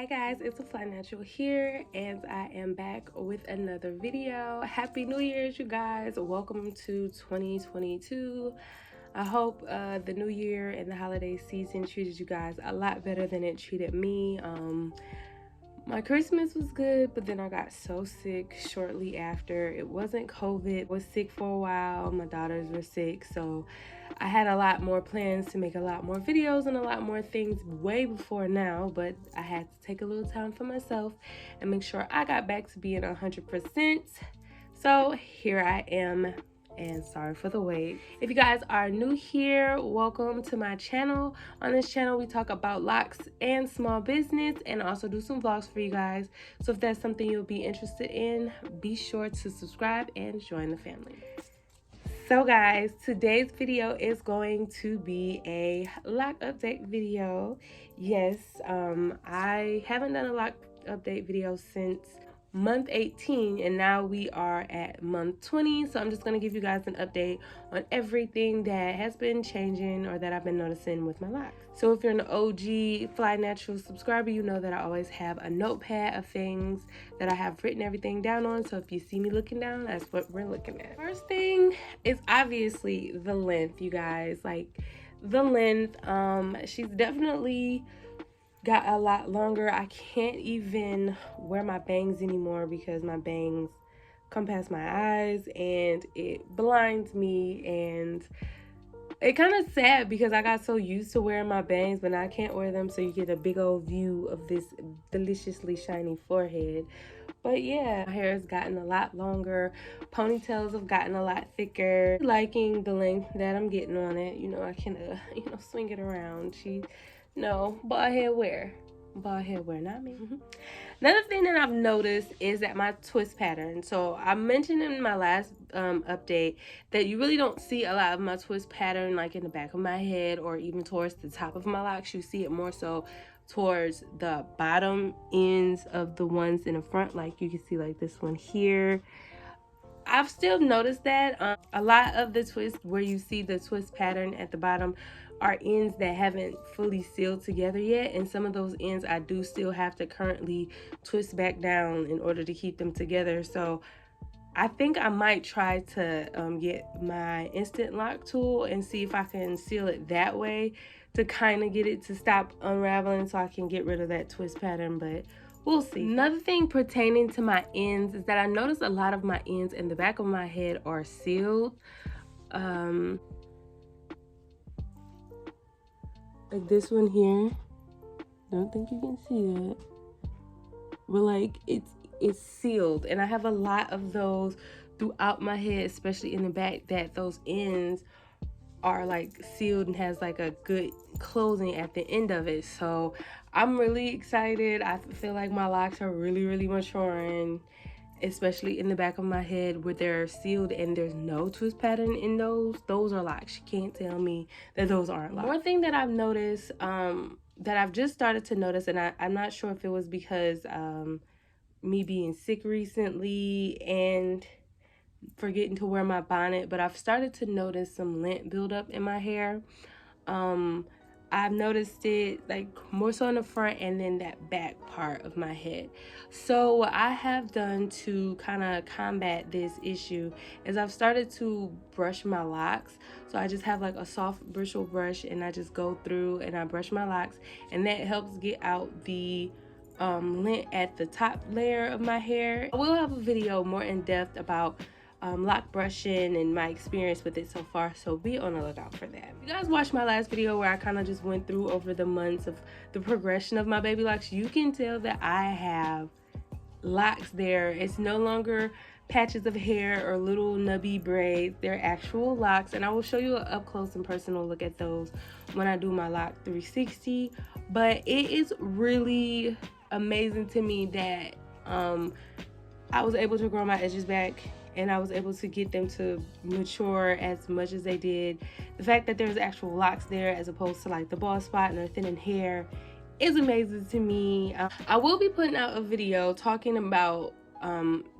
Hey guys, it's a Fly Natural here, and I am back with another video. Happy New Year's, you guys. Welcome to 2022. I hope the new year and the holiday season treated you guys a lot better than it treated me. My Christmas was good, but then I got so sick shortly after. It wasn't COVID. I was sick for a while. My daughters were sick, so I had a lot more plans to make a lot more videos and a lot more things way before now, but I had to take a little time for myself and make sure I got back to being 100%. So here I am, and sorry for the wait. If you guys are new here, welcome to my channel. On this channel, we talk about locks and small business and also do some vlogs for you guys. So if that's something you'll be interested in, be sure to subscribe and join the family. So guys, today's video is going to be a lock update video. Yes, I haven't done a lock update video since month 18, and now we are at month 20. So I'm just going to give you guys an update on everything that has been changing or that I've been noticing with my locks. So if you're an OG Fly Natural subscriber, you know that I always have a notepad of things that I have written everything down on. So if you see me looking down, that's what we're looking at. First thing is obviously the length, you guys. Like the length, she's definitely got a lot longer. I can't even wear my bangs anymore because my bangs come past my eyes and it blinds me, and it kind of sad because I got so used to wearing my bangs, but now I can't wear them, so you get a big old view of this deliciously shiny forehead. But yeah, my hair has gotten a lot longer. Ponytails have gotten a lot thicker. Liking the length that I'm getting on it. You know, I can swing it around. No, bald head wear, not me. Another thing that I've noticed is that my twist pattern. So I mentioned in my last update that you really don't see a lot of my twist pattern like in the back of my head or even towards the top of my locks. You see it more so towards the bottom ends of the ones in the front, like you can see like this one here. I've still noticed that a lot of the twist where you see the twist pattern at the bottom are ends that haven't fully sealed together yet, and some of those ends I do still have to currently twist back down in order to keep them together. So I think I might try to get my instant lock tool and see if I can seal it that way to kind of get it to stop unraveling so I can get rid of that twist pattern, but we'll see. Another thing pertaining to my ends is that I noticed a lot of my ends in the back of my head are sealed. Like this one here. Don't think you can see that. But like it's sealed, and I have a lot of those throughout my head, especially in the back, that those ends are like sealed and has like a good closing at the end of it. So I'm really excited. I feel like my locks are really maturing, especially in the back of my head where they're sealed and there's no twist pattern in those. Those are locks. You can't tell me that those aren't locks. One thing that I've noticed, that I've just started to notice, and I'm not sure if it was because me being sick recently and forgetting to wear my bonnet, but I've started to notice some lint buildup in my hair. I've noticed it like more so in the front and then that back part of my head. So what I have done to kind of combat this issue is I've started to brush my locks. So I just have like a soft bristle brush and I just go through and I brush my locks, and that helps get out the lint at the top layer of my hair. I will have a video more in depth about lock brushing and my experience with it so far, so be on the lookout for that. If you guys watched my last video where I kind of just went through over the months of the progression of my baby locks, you can tell that I have locks there. It's no longer patches of hair or little nubby braids. They're actual locks, and I will show you an up close and personal look at those when I do my lock 360. But it is really amazing to me that I was able to grow my edges back and I was able to get them to mature as much as they did. The fact that there's actual locks there as opposed to like the bald spot and the thinning hair is amazing to me. I will be putting out a video talking about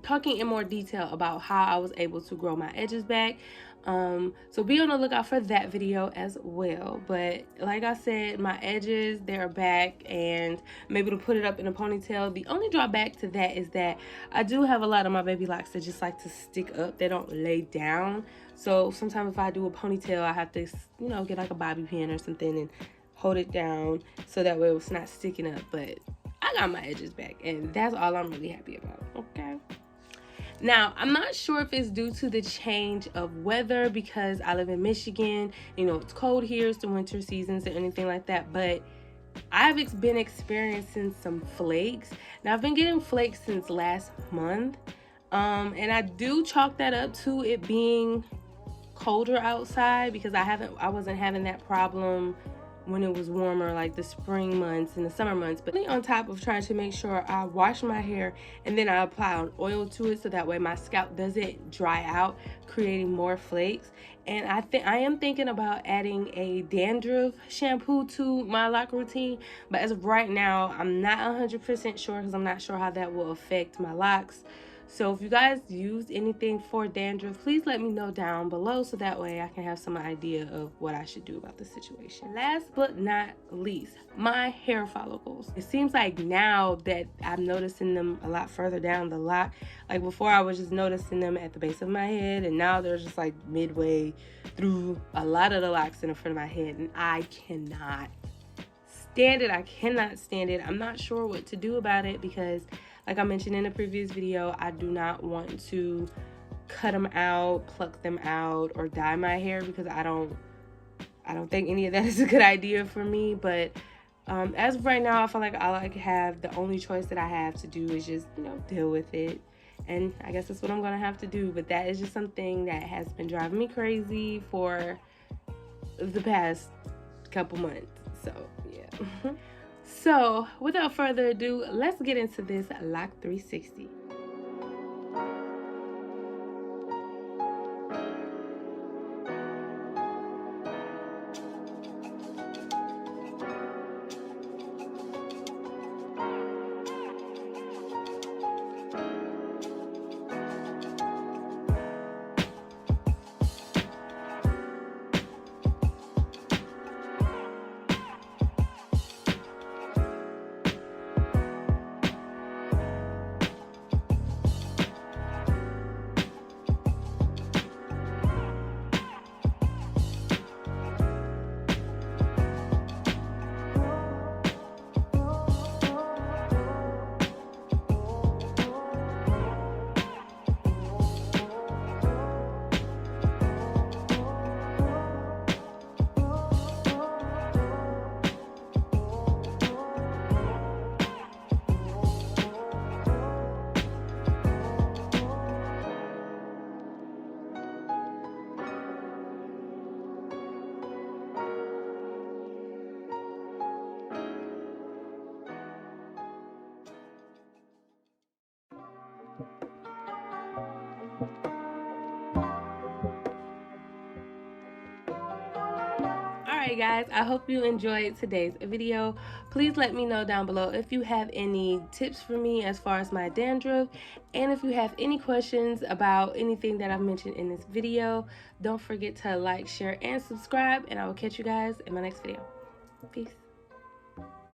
talking in more detail about how I was able to grow my edges back. So be on the lookout for that video as well. But like I said, my edges, they're back, and I'm able to put it up in a ponytail. The only drawback to that is that I do have a lot of my baby locks that just like to stick up. They don't lay down. So sometimes if I do a ponytail, I have to, you know, get like a bobby pin or something and hold it down so that way it's not sticking up. But I got my edges back, and that's all I'm really happy about. Okay. Now, I'm not sure if it's due to the change of weather because I live in Michigan. You know, it's cold here, it's the winter seasons or anything like that, but I've been experiencing some flakes. Now, I've been getting flakes since last month, and I do chalk that up to it being colder outside because I wasn't having that problem when it was warmer, like the spring months and the summer months. But on top of trying to make sure I wash my hair and then I apply an oil to it so that way my scalp doesn't dry out, creating more flakes. And I am thinking about adding a dandruff shampoo to my lock routine, but as of right now, I'm not 100% sure because I'm not sure how that will affect my locks. So if you guys use anything for dandruff, please let me know down below so that way I can have some idea of what I should do about the situation. Last but not least, my hair follicles. It seems like now that I'm noticing them a lot further down the lock. Like before I was just noticing them at the base of my head, and now they're just like midway through a lot of the locks in the front of my head, and I cannot stand it. I cannot stand it. I'm not sure what to do about it because, like I mentioned in a previous video, I do not want to cut them out, pluck them out, or dye my hair because I don't think any of that is a good idea for me. But as of right now, I feel like the only choice that I have to do is just, you know, deal with it. And I guess that's what I'm gonna have to do. But that is just something that has been driving me crazy for the past couple months. So yeah. So without further ado, let's get into this Loc 360. Alright guys, I hope you enjoyed today's video. Please let me know down below if you have any tips for me as far as my dandruff, and if you have any questions about anything that I've mentioned in this video. Don't forget to like, share, and subscribe, and I will catch you guys in my next video. Peace.